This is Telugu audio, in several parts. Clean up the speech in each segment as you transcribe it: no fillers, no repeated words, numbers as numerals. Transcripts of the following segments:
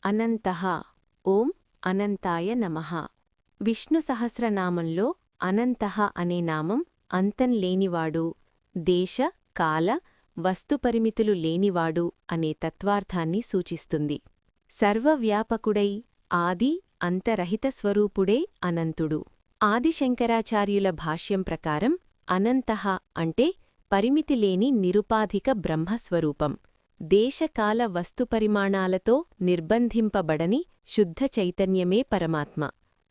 అనంతః ఓం అనంతాయ నమః. విష్ణు సహస్రనామంలో అనంతః అనే నామం అంతం లేనివాడు, దేశ కాల వస్తుపరిమితులు లేనివాడు అనే తత్వార్థాన్ని సూచిస్తుంది. సర్వవ్యాపకుడై ఆది అంతరహిత స్వరూపుడే అనంతుడు. ఆదిశంకరాచార్యుల భాష్యం ప్రకారం అనంతః అంటే పరిమితిలేని నిరుపాధిక బ్రహ్మస్వరూపం. దేశకాల వస్తుపరిమాణాలతో నిర్బంధింపబడని శుద్ధ చైతన్యమే పరమాత్మ.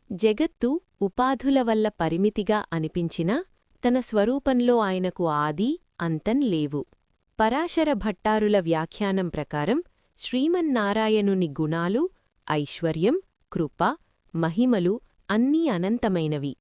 జగత్తు ఉపాధుల వల్ల పరిమితిగా అనిపించినా తన స్వరూపంలో ఆయనకు ఆది అంతం లేవు. పరాశర భట్టారుల వ్యాఖ్యానం ప్రకారం శ్రీమన్నారాయణుని గుణాలు, ఐశ్వర్యం, కృప, మహిమలు అన్నీ అనంతమైనవి.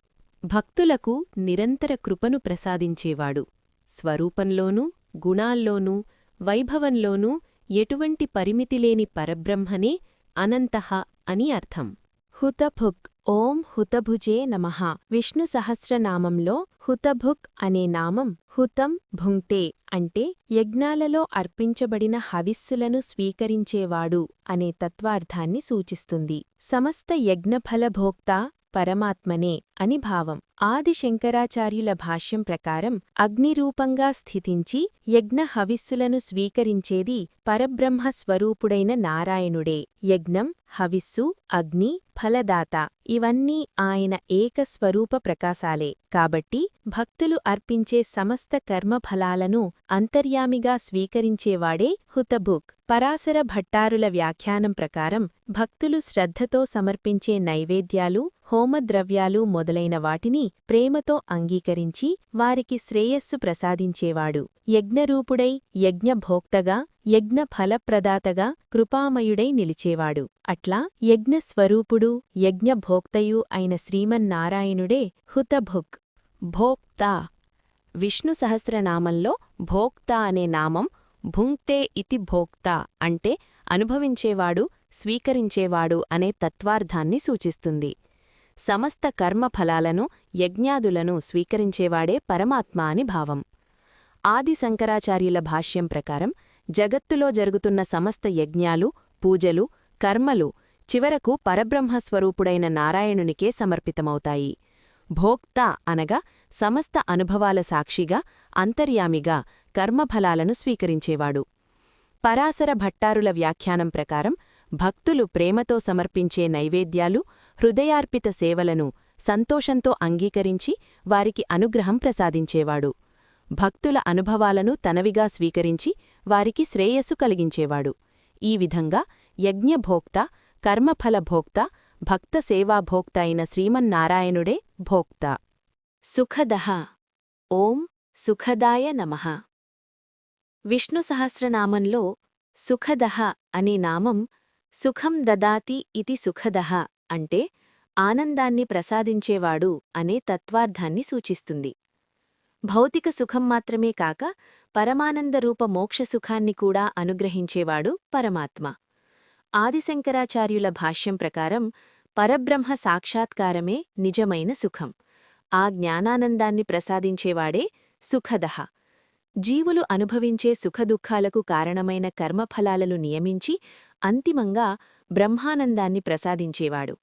భక్తులకు నిరంతర కృపను ప్రసాదించేవాడు. స్వరూపంలోనూ గుణాల్లోనూ వైభవంలోనూ ఎటువంటి పరిమితిలేని పరబ్రహ్మనే అనంతః అని అర్థం. హుతభుక్ ఓం హుతభుజే నమః. విష్ణు సహస్రనామంలో హుతభుక్ అనే నామం హుతం భుంక్తే అంటే యజ్ఞాలలో అర్పించబడిన హవిస్సులను స్వీకరించేవాడు అనే తత్వార్థాన్ని సూచిస్తుంది. సమస్త యజ్ఞఫలభోక్తా పరమాత్మనే అని భావం. ఆదిశంకరాచార్యుల భాష్యం ప్రకారం అగ్నిరూపంగా స్థితించి యజ్ఞ హవిస్సులను స్వీకరించేది పరబ్రహ్మస్వరూపుడైన నారాయణుడే. యజ్ఞం, హవిస్సు, అగ్ని, ఫలదాత ఇవన్నీ ఆయన ఏకస్వరూప ప్రకాశాలే. కాబట్టి భక్తులు అర్పించే సమస్త కర్మఫలాలను అంతర్యామిగా స్వీకరించేవాడే హుతభుక్. పరాశర భట్టారుల వ్యాఖ్యానం ప్రకారం భక్తులు శ్రద్ధతో సమర్పించే నైవేద్యాలు, హోమద్రవ్యాలు మొదలైన వాటిని ప్రేమతో అంగీకరించి వారికి శ్రేయస్సు ప్రసాదించేవాడు. యజ్ఞరూపుడై యజ్ఞభోక్తగా, యజ్ఞ ఫలప్రదాతగా కృపామయుడై నిలిచేవాడు. అట్లా యజ్ఞస్వరూపుడు, యజ్ఞభోక్తయు అయిన శ్రీమన్నారాయణుడే హుతభుక్. భోక్తా విష్ణు సహస్రనామంలో భోక్తా అనే నామం భుంక్తే ఇతి భోక్తా అంటే అనుభవించేవాడు, స్వీకరించేవాడు అనే తత్వార్థాన్ని సూచిస్తుంది. సమస్త కర్మఫలాలను, యజ్ఞాదులను స్వీకరించేవాడే పరమాత్మ అని భావం. ఆది శంకరాచార్యుల భాష్యం ప్రకారం జగత్తులో జరుగుతున్న సమస్త యజ్ఞాలు, పూజలు, కర్మలు చివరకు పరబ్రహ్మస్వరూపుడైన నారాయణునికే సమర్పితమవుతాయి. భోక్తా అనగా సమస్త అనుభవాల సాక్షిగా, అంతర్యామిగా కర్మఫలాలను స్వీకరించేవాడు. పరాశర భట్టారుల వ్యాఖ్యానం ప్రకారం భక్తులు ప్రేమతో సమర్పించే నైవేద్యాలు, హృదయార్పిత సేవలను సంతోషంతో అంగీకరించి వారికి అనుగ్రహం ప్రసాదించేవాడు. భక్తుల అనుభవాలను తనవిగా స్వీకరించి వారికి శ్రేయస్సు కలిగించేవాడు. ఈ విధంగా యజ్ఞభోక్త, కర్మఫలభోక్త, భక్తసేవాభోక్త అయిన శ్రీమన్నారాయణుడే భోక్త. సుఖదః ఓం సుఖదాయ నమః. విష్ణు సహస్రనామంలో సుఖదః అనే నామం సుఖం దదాతి ఇతి సుఖదః అంటే ఆనందాన్ని ప్రసాదించేవాడు అనే తత్వార్థాన్ని సూచిస్తుంది. భౌతిక సుఖం మాత్రమే కాక పరమానందరూప మోక్షసుఖాన్ని కూడా అనుగ్రహించేవాడు పరమాత్మ. ఆదిశంకరాచార్యుల భాష్యం ప్రకారం పరబ్రహ్మ సాక్షాత్కారమే నిజమైన సుఖం. ఆ జ్ఞానానందాన్ని ప్రసాదించేవాడే సుఖదః. జీవులు అనుభవించే సుఖదుఖాలకు కారణమైన కర్మఫలాలను నియమించి అంతిమంగా బ్రహ్మానందాన్ని ప్రసాదించేవాడు.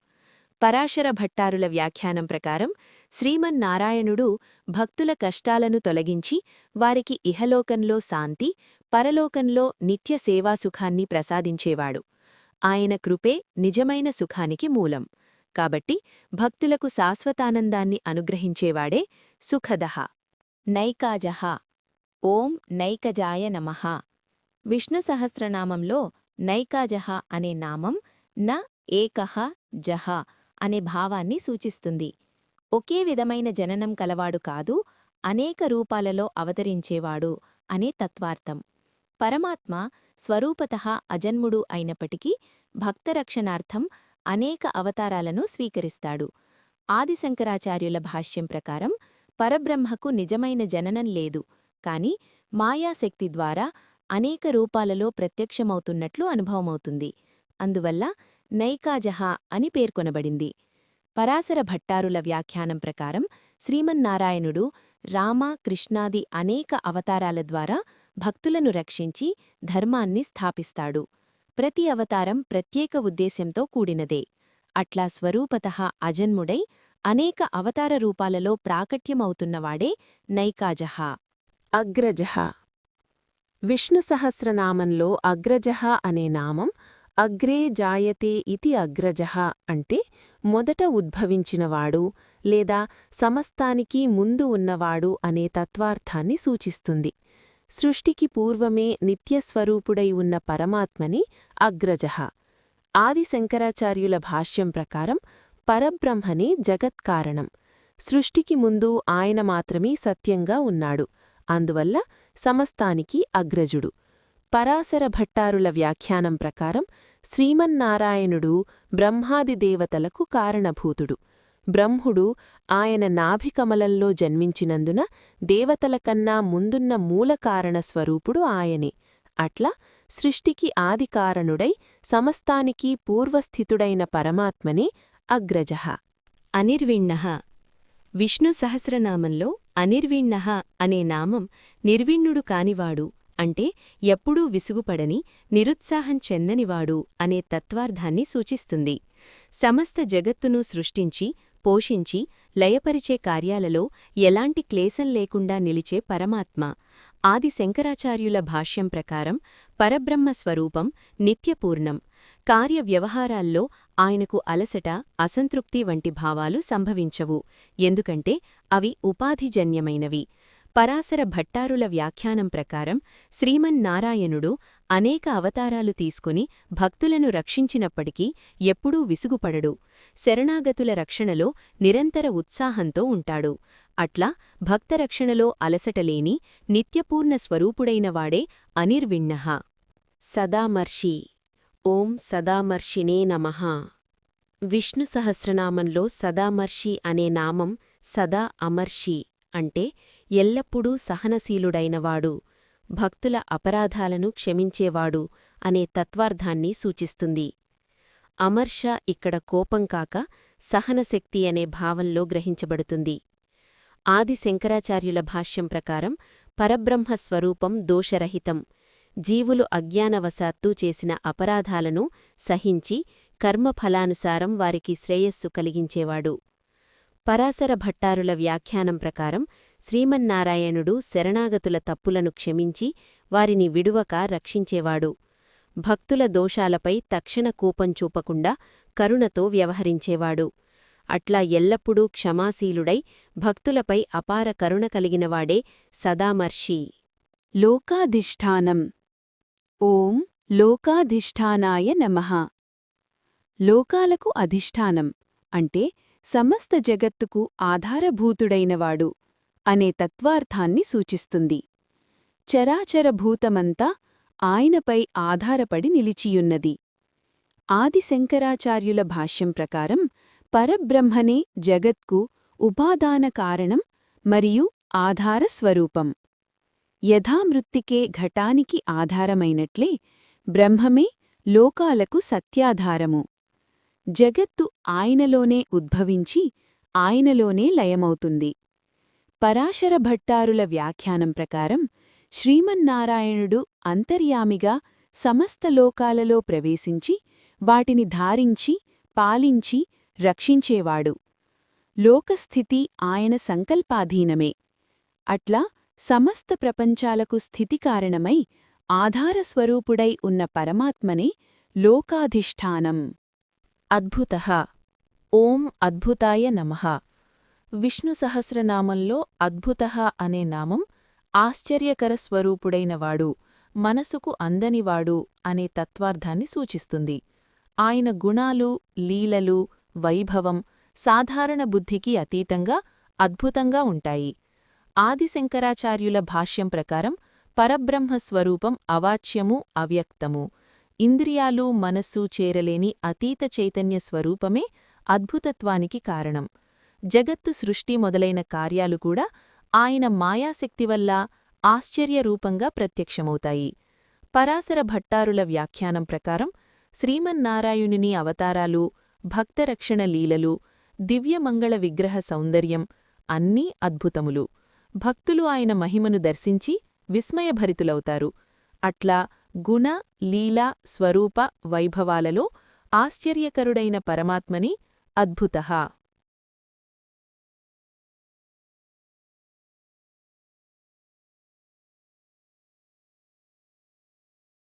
పరాశర భట్టారుల వ్యాఖ్యానం ప్రకారం శ్రీమన్నారాయణుడు భక్తుల కష్టాలను తొలగించి వారికి ఇహలోకంలో శాంతి, పరలోకంలో నిత్య సేవాసుఖాన్ని ప్రసాదించేవాడు. ఆయన కృపే నిజమైన సుఖానికి మూలం. కాబట్టి భక్తులకు శాశ్వతానందాన్ని అనుగ్రహించేవాడే సుఖదః. నైకాజః ఓం నైకజాయ నమః. విష్ణు సహస్రనామంలో నైకాజః అనే నామం న ఏకః జః అనే భావాన్ని సూచిస్తుంది. ఒకే విధమైన జననం కలవాడు కాదు, అనేక రూపాలలో అవతరించేవాడు అనే తత్వార్థం. పరమాత్మ స్వరూపతః అజన్ముడు అయినప్పటికీ భక్తరక్షణార్థం అనేక అవతారాలను స్వీకరిస్తాడు. ఆదిశంకరాచార్యుల భాష్యం ప్రకారం పరబ్రహ్మకు నిజమైన జననం లేదు, కాని మాయాశక్తి ద్వారా అనేక రూపాలలో ప్రత్యక్షమవుతున్నట్లు అనుభవమవుతుంది. అందువల్ల నైకాజః అని పేర్కొనబడింది. పరాశర భట్టారుల వ్యాఖ్యానం ప్రకారం శ్రీమన్నారాయణుడు రామ, కృష్ణాది అనేక అవతారాల ద్వారా భక్తులను రక్షించి ధర్మాన్ని స్థాపిస్తాడు. ప్రతి అవతారం ప్రత్యేక ఉద్దేశ్యంతో కూడినదే. అట్లా స్వరూపతః అజన్ముడై అనేక అవతార రూపాలలో ప్రాకట్యమవుతున్నవాడే నైకాజః. అగ్రజః. విష్ణు సహస్రనామంలో అగ్రజః అనే నామం అగ్రే జాయతే ఇతి అగ్రజః అంటే మొదట ఉద్భవించినవాడు లేదా సమస్తానికి ముందు ఉన్నవాడు అనే తత్వార్థాన్ని సూచిస్తుంది. సృష్టికి పూర్వమే నిత్యస్వరూపుడై ఉన్న పరమాత్మని అగ్రజః. ఆది శంకరాచార్యుల భాష్యం ప్రకారం పరబ్రహ్మనే జగత్కారణం. సృష్టికి ముందు ఆయన మాత్రమే సత్యంగా ఉన్నాడు. అందువల్ల సమస్తానికి అగ్రజుడు. పరాశర భట్టారుల వ్యాఖ్యానం ప్రకారం శ్రీమన్నారాయణుడు బ్రహ్మాది దేవతలకు కారణభూతుడు. బ్రహ్ముడు ఆయన నాభికమలంలో జన్మించినందున దేవతలకన్నా ముందున్న మూలకారణ స్వరూపుడు ఆయనే. అట్లా సృష్టికి ఆదికారణుడై సమస్తానికి పూర్వస్థితుడైన పరమాత్మనే అగ్రజః. అనిర్విణ్ణః. విష్ణు సహస్రనామంలో అనిర్విణ్ణః అనే నామం నిర్విణ్ణుడు కానివాడు అంటే ఎప్పుడూ విసుగుపడని, నిరుత్సాహం చెందనివాడు అనే తత్వార్థాన్ని సూచిస్తుంది. సమస్త జగత్తును సృష్టించి, పోషించి, లయపరిచే కార్యాలలో ఎలాంటి క్లేశం లేకుండా నిలిచే పరమాత్మ. ఆది శంకరాచార్యుల భాష్యం ప్రకారం పరబ్రహ్మ స్వరూపం నిత్యపూర్ణం. కార్యవ్యవహారాల్లో ఆయనకు అలసట, అసంతృప్తి వంటి భావాలు సంభవించవు. ఎందుకంటే అవి ఉపాధిజన్యమైనవి. పరాశర భట్టారుల వ్యాఖ్యానం ప్రకారం శ్రీమన్నారాయణుడు అనేక అవతారాలు తీసుకుని భక్తులను రక్షించినప్పటికీ ఎప్పుడూ విసుగుపడడు. శరణాగతుల రక్షణలో నిరంతర ఉత్సాహంతో ఉంటాడు. అట్లా భక్తరక్షణలో అలసటలేని నిత్యపూర్ణ స్వరూపుడైనవాడే అనిర్విణ్ణః. సదామర్షి. ఓం సదామర్షినే నమః. విష్ణు సహస్రనామంలో సదామర్షి అనే నామం సదా అమర్షి అంటే ఎల్లప్పుడూ సహనశీలుడైనవాడు, భక్తుల అపరాధాలను క్షమించేవాడు అనే తత్వార్థాన్ని సూచిస్తుంది. అమర్ష ఇక్కడ కోపం కాక సహనశక్తి అనే భావంలో గ్రహించబడుతుంది. ఆది శంకరాచార్యుల భాష్యం ప్రకారం పరబ్రహ్మస్వరూపం దోషరహితం. జీవులు అజ్ఞానవశాత్తు చేసిన అపరాధాలను సహించి కర్మఫలానుసారం వారికి శ్రేయస్సు కలిగించేవాడు. పరాశర భట్టారుల వ్యాఖ్యానం ప్రకారం శ్రీమన్నారాయణుడు శరణాగతుల తప్పులను క్షమించి వారిని విడువక రక్షించేవాడు. భక్తుల దోషాలపై తక్షణ కోపం చూపకుండా కరుణతో వ్యవహరించేవాడు. అట్లా ఎల్లప్పుడూ క్షమాశీలుడై భక్తులపై అపార కరుణ కలిగినవాడే సదామర్షి. లోకాధిష్ఠానం. ఓం లోకాధిష్ఠానాయ నమః. లోకాలకు అధిష్ఠానం అంటే సమస్త జగత్తుకు ఆధారభూతుడైనవాడు అనే తత్వార్థాన్ని సూచిస్తుంది. చరాచరభూతమంతా ఆయనపై ఆధారపడి నిలిచియున్నది. ఆది శంకరాచార్యుల భాష్యం ప్రకారం పరబ్రహ్మనే జగత్కు ఉపాదాన కారణం మరియు ఆధార స్వరూపం. యథామృత్తికే ఘటానికి ఆధారమైనట్లే బ్రహ్మమే లోకాలకు సత్యాధారము. జగత్తు ఆయనలోనే ఉద్భవించి ఆయనలోనే లయమవుతుంది. పరాశర భట్టారుల వ్యాఖ్యానం ప్రకారం శ్రీమన్నారాయణుడు అంతర్యామిగా సమస్త లోకాలలో ప్రవేశించి వాటిని ధారించి, పాలించి, రక్షించేవాడు. లోకస్థితి ఆయన సంకల్పాధీనమే. అట్లా సమస్త ప్రపంచాలకు స్థితికారణమై ఆధారస్వరూపుడై ఉన్న పరమాత్మనే లోకాధిష్ఠానం. అద్భుతః. ఓం అద్భుతాయ నమః. విష్ణు సహస్రనామంలో అద్భుతః అనే నామం ఆశ్చర్యకర స్వరూపుడైనవాడు, మనసుకు అందనివాడు అనే తత్వార్థాన్ని సూచిస్తుంది. ఆయన గుణాలు, లీలలు, వైభవం సాధారణ బుద్ధికి అతీతంగా అద్భుతంగా ఉంటాయి. ఆది శంకరాచార్యుల భాష్యం ప్రకారం పరబ్రహ్మస్వరూపం అవాచ్యము, అవ్యక్తము. ఇంద్రియాలు, మనస్సు చేరలేని అతీత చైతన్య స్వరూపమే అద్భుతత్వానికి కారణం. జగత్తు సృష్టి మొదలైన కార్యాలు కూడా ఆయన మాయాశక్తి వల్ల ఆశ్చర్యరూపంగా ప్రత్యక్షమవుతాయి. పరాశర భట్టారుల వ్యాఖ్యానం ప్రకారం శ్రీమన్నారాయణుని అవతారాలు, భక్తరక్షణ లీలలు, దివ్యమంగళ విగ్రహ సౌందర్యం అన్నీ అద్భుతములు. భక్తులు ఆయన మహిమను దర్శించి విస్మయభరితులవుతారు. అట్లా గుణ లీలా స్వరూప వైభవాలలో ఆశ్చర్యకరుడైన పరమాత్మని అద్భుతః